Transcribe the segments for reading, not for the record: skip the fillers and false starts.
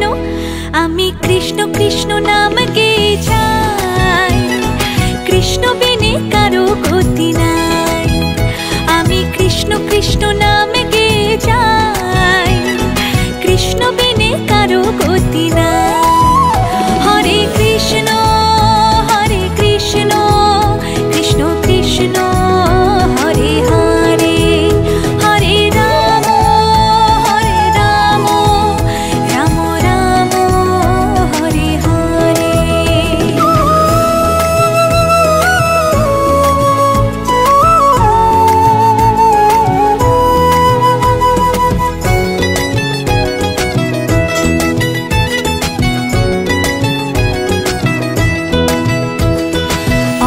কৃষ্ণ আমি কৃষ্ণ কৃষ্ণ নাম গেয়ে যাই। কৃষ্ণ বিনে কারো গতি নাই। আমি কৃষ্ণ কৃষ্ণ নাম গেয়ে যাই। কৃষ্ণ বিনে কারো গতি নাই। হরে কৃষ্ণ কৃষ্ণ কৃষ্ণ হরে হরে, হরে রাম রাম রাম হরে হরে।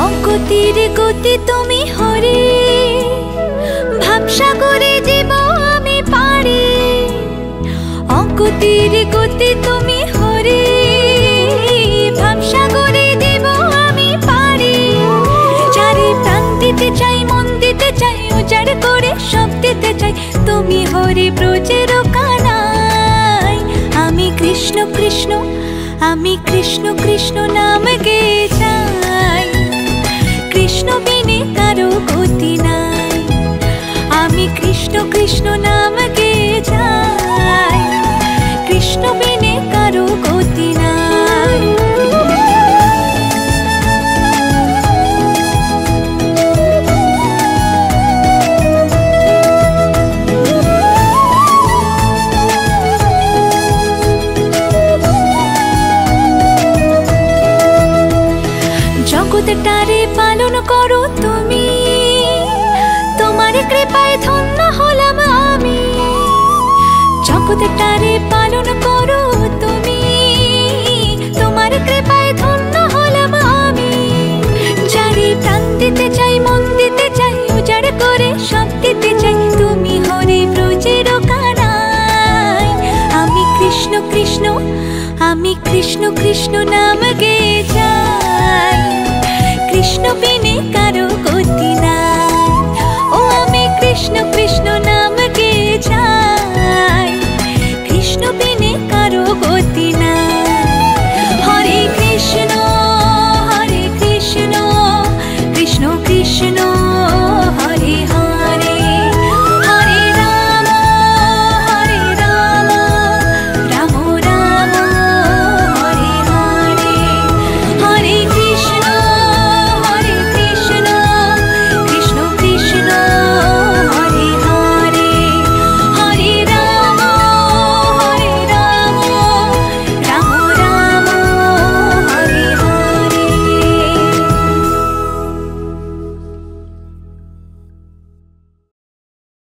অগতির গতি তুমি হরে, ভাবসাগরে জীব আমি পারি। অগতির গতি তুমি হরে, ভাবসাগরে জীব আমি পারি। চারি প্রাণ দিতে চাই, মন দিতে চাই, উজাড় করে সব দিতে চাই, তুমি হরি ব্রজের কানাই। আমি কৃষ্ণ কৃষ্ণ, আমি কৃষ্ণ কৃষ্ণ নাম গেয়ে যাই। কৃষ্ণ বিনে কারো গতি নাই। আমি কৃষ্ণ কৃষ্ণ নাম গেয়ে যাই। কৃষ্ণ বিনে কারো গতি নাই। জগৎটারে পালন করো তুমি, তোমার কৃপায় ধন্য হলাম আমি। জগৎটারে পালন করো তুমি, তোমার কৃপায় ধন্য হলাম আমি। যারে প্রাণ দিতে চাই, মন দিতে চাই, উজাড় করে সব দিতে চাই, তুমি হরি ব্রজের কানাই। আমি কৃষ্ণ কৃষ্ণ, আমি কৃষ্ণ কৃষ্ণ নাম গেয়ে যাই। কৃষ্ণ বিনে কারো গতি নাই।